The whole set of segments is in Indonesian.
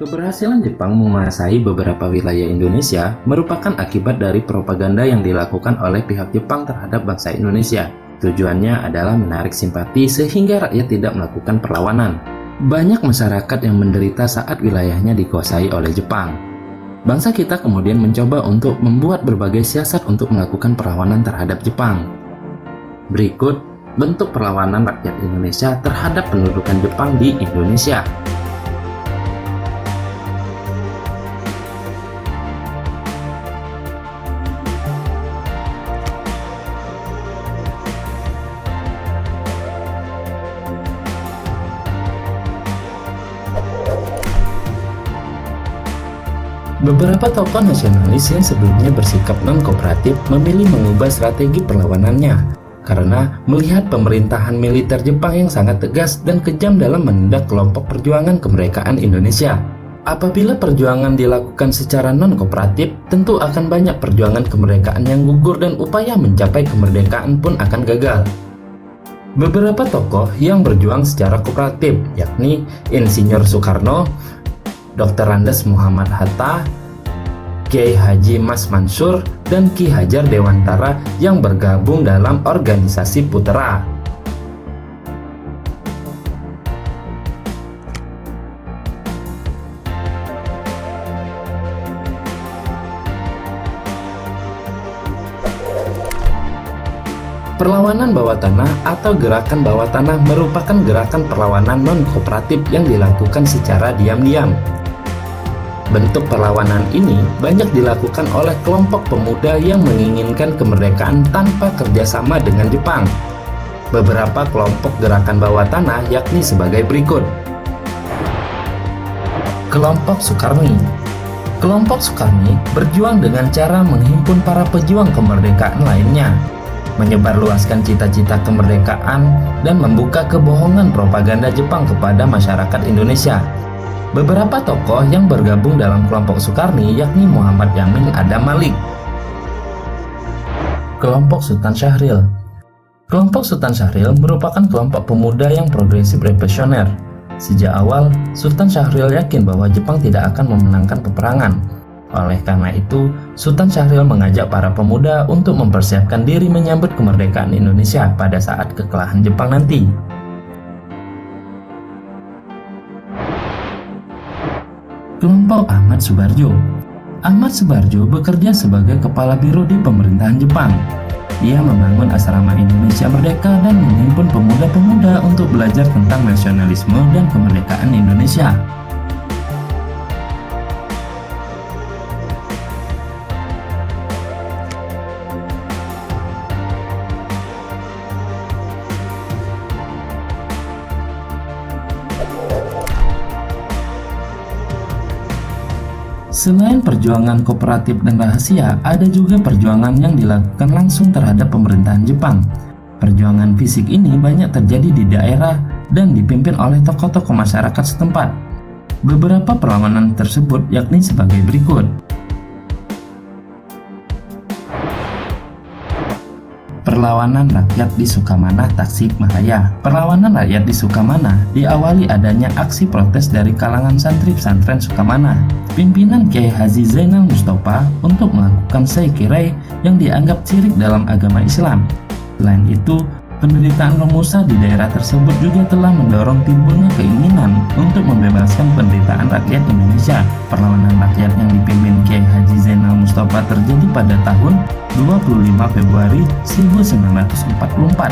Keberhasilan Jepang menguasai beberapa wilayah Indonesia merupakan akibat dari propaganda yang dilakukan oleh pihak Jepang terhadap bangsa Indonesia. Tujuannya adalah menarik simpati sehingga rakyat tidak melakukan perlawanan. Banyak masyarakat yang menderita saat wilayahnya dikuasai oleh Jepang. Bangsa kita kemudian mencoba untuk membuat berbagai siasat untuk melakukan perlawanan terhadap Jepang. Berikut bentuk perlawanan rakyat Indonesia terhadap pendudukan Jepang di Indonesia. Beberapa tokoh nasionalis yang sebelumnya bersikap non-kooperatif memilih mengubah strategi perlawanannya karena melihat pemerintahan militer Jepang yang sangat tegas dan kejam dalam menindak kelompok perjuangan kemerdekaan Indonesia. Apabila perjuangan dilakukan secara non-kooperatif, tentu akan banyak perjuangan kemerdekaan yang gugur dan upaya mencapai kemerdekaan pun akan gagal. Beberapa tokoh yang berjuang secara kooperatif, yakni Insinyur Soekarno, Dr. Andes Muhammad Hatta, Kiai Haji Mas Mansur, dan Ki Hajar Dewantara yang bergabung dalam organisasi Putera. Perlawanan bawah tanah atau gerakan bawah tanah merupakan gerakan perlawanan non-kooperatif yang dilakukan secara diam-diam. Bentuk perlawanan ini banyak dilakukan oleh kelompok pemuda yang menginginkan kemerdekaan tanpa kerjasama dengan Jepang. Beberapa kelompok gerakan bawah tanah yakni sebagai berikut. Kelompok Sukarni. Kelompok Sukarni berjuang dengan cara menghimpun para pejuang kemerdekaan lainnya, menyebarluaskan cita-cita kemerdekaan, dan membuka kebohongan propaganda Jepang kepada masyarakat Indonesia. Beberapa tokoh yang bergabung dalam kelompok Sukarni yakni Muhammad Yamin Adam Malik. Kelompok Sultan Syahrir. Kelompok Sultan Syahrir merupakan kelompok pemuda yang progresif revolusioner. Sejak awal, Sultan Syahrir yakin bahwa Jepang tidak akan memenangkan peperangan. Oleh karena itu, Sultan Syahrir mengajak para pemuda untuk mempersiapkan diri menyambut kemerdekaan Indonesia pada saat kekalahan Jepang nanti. Kelompok Ahmad Subarjo. Ahmad Subarjo bekerja sebagai kepala biro di pemerintahan Jepang. Ia membangun asrama Indonesia Merdeka dan menghimpun pemuda-pemuda untuk belajar tentang nasionalisme dan kemerdekaan Indonesia. Selain perjuangan kooperatif dan rahasia, ada juga perjuangan yang dilakukan langsung terhadap pemerintahan Jepang. Perjuangan fisik ini banyak terjadi di daerah dan dipimpin oleh tokoh-tokoh masyarakat setempat. Beberapa perlawanan tersebut yakni sebagai berikut. Perlawanan rakyat di Sukamana, Tasikmalaya. Perlawanan rakyat di Sukamana diawali adanya aksi protes dari kalangan santri pesantren Sukamana. Pimpinan Kiai Haji Zainal Mustafa untuk melakukan seikirai yang dianggap syirik dalam agama Islam. Selain itu, penderitaan Romusa di daerah tersebut juga telah mendorong timbulnya keinginan untuk membebaskan penderitaan rakyat Indonesia. Perlawanan rakyat yang dipimpin Kiai Haji Zainal Mustafa terjadi pada tahun 25 Februari 1944.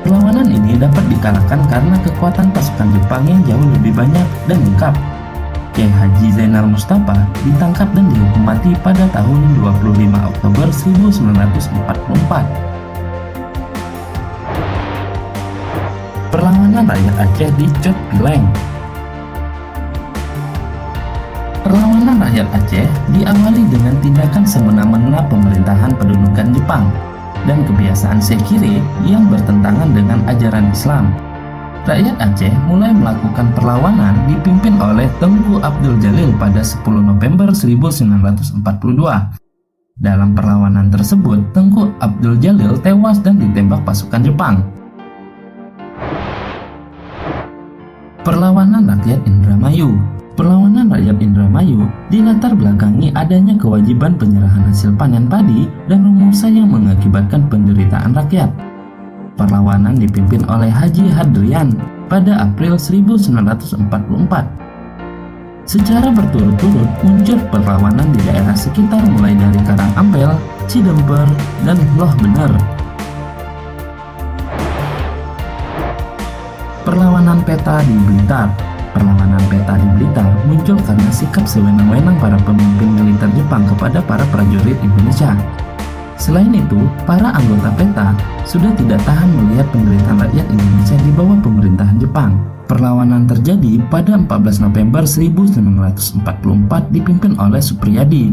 Perlawanan ini dapat dikalahkan karena kekuatan pasukan Jepang yang jauh lebih banyak dan lengkap. Kiai Haji Zainal Mustafa ditangkap dan dihukum mati pada tahun 25 Oktober 1944. Perlawanan rakyat Aceh di Chot Pileng. Perlawanan rakyat Aceh diawali dengan tindakan semena-mena pemerintahan pendudukan Jepang dan kebiasaan sekire yang bertentangan dengan ajaran Islam. Rakyat Aceh mulai melakukan perlawanan dipimpin oleh Tengku Abdul Jalil pada 10 November 1942. Dalam perlawanan tersebut, Tengku Abdul Jalil tewas dan ditembak pasukan Jepang. Perlawanan rakyat Indramayu. Perlawanan rakyat Indramayu dilatar belakangi adanya kewajiban penyerahan hasil panen padi dan rumusan yang mengakibatkan penderitaan rakyat. Perlawanan dipimpin oleh Haji Hadrian pada April 1944. Secara berturut-turut muncul perlawanan di daerah sekitar mulai dari Karangampel, Cidemper, dan Loh Bener. Perlawanan peta di Blitar. Perlawanan peta di Blitar muncul karena sikap sewenang-wenang para pemimpin militer Jepang kepada para prajurit Indonesia. Selain itu, para anggota peta sudah tidak tahan melihat penderitaan rakyat Indonesia di bawah pemerintahan Jepang. Perlawanan terjadi pada 14 November 1944 dipimpin oleh Supriyadi.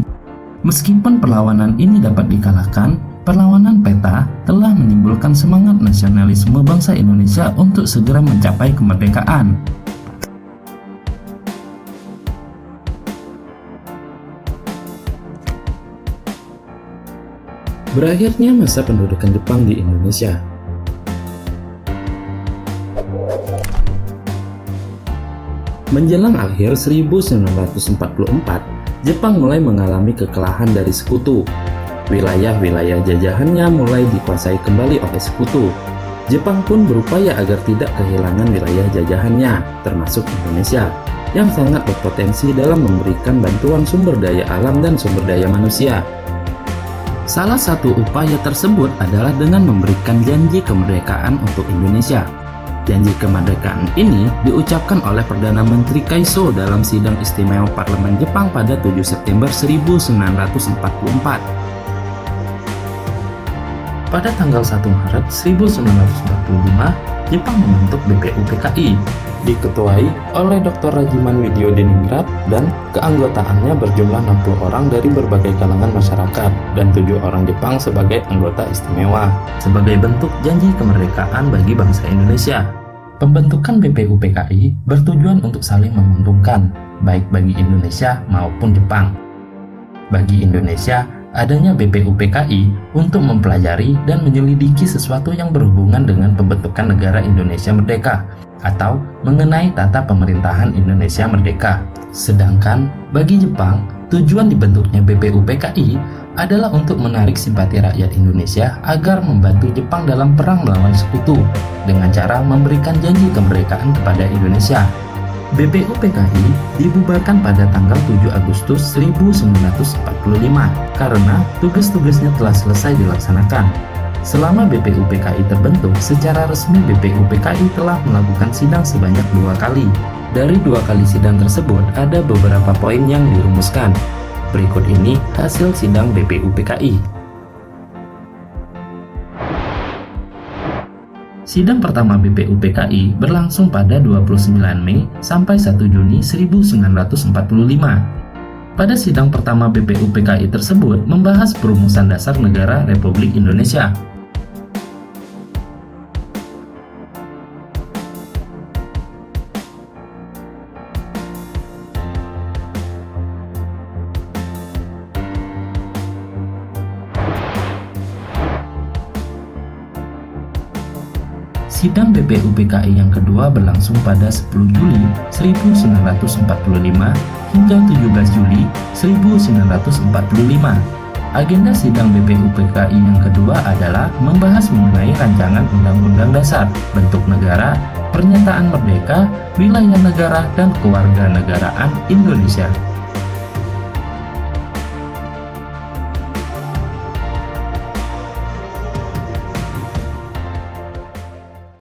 Meskipun perlawanan ini dapat dikalahkan, perlawanan peta telah menimbulkan semangat nasionalisme bangsa Indonesia untuk segera mencapai kemerdekaan. Berakhirnya masa pendudukan Jepang di Indonesia. Menjelang akhir 1944, Jepang mulai mengalami kekalahan dari sekutu. Wilayah-wilayah jajahannya mulai dikuasai kembali oleh sekutu. Jepang pun berupaya agar tidak kehilangan wilayah jajahannya, termasuk Indonesia, yang sangat berpotensi dalam memberikan bantuan sumber daya alam dan sumber daya manusia. Salah satu upaya tersebut adalah dengan memberikan janji kemerdekaan untuk Indonesia. Janji kemerdekaan ini diucapkan oleh Perdana Menteri Kaiso dalam sidang istimewa Parlemen Jepang pada 7 September 1944. Pada tanggal 1 Maret 1945, Jepang membentuk BPUPKI, diketuai oleh Dr. Rajiman Widyodiningrat dan keanggotaannya berjumlah 60 orang dari berbagai kalangan masyarakat dan 7 orang Jepang sebagai anggota istimewa sebagai bentuk janji kemerdekaan bagi bangsa Indonesia. Pembentukan BPUPKI bertujuan untuk saling menguntungkan baik bagi Indonesia maupun Jepang. Bagi Indonesia, adanya BPUPKI untuk mempelajari dan menyelidiki sesuatu yang berhubungan dengan pembentukan negara Indonesia Merdeka atau mengenai tata pemerintahan Indonesia Merdeka. Sedangkan bagi Jepang, tujuan dibentuknya BPUPKI adalah untuk menarik simpati rakyat Indonesia agar membantu Jepang dalam perang melawan sekutu dengan cara memberikan janji kemerdekaan kepada Indonesia. BPUPKI dibubarkan pada tanggal 7 Agustus 1945 karena tugas-tugasnya telah selesai dilaksanakan. Selama BPUPKI terbentuk, secara resmi BPUPKI telah melakukan sidang sebanyak 2 kali. Dari 2 kali sidang tersebut, ada beberapa poin yang dirumuskan. Berikut ini hasil sidang BPUPKI. Sidang pertama BPUPKI berlangsung pada 29 Mei sampai 1 Juni 1945. Pada sidang pertama BPUPKI tersebut membahas perumusan dasar negara Republik Indonesia. Sidang BPUPKI yang kedua berlangsung pada 10 Juli 1945 hingga 17 Juli 1945. Agenda sidang BPUPKI yang kedua adalah membahas mengenai rancangan Undang-Undang Dasar, bentuk negara, pernyataan merdeka, wilayah negara, dan kewarganegaraan Indonesia.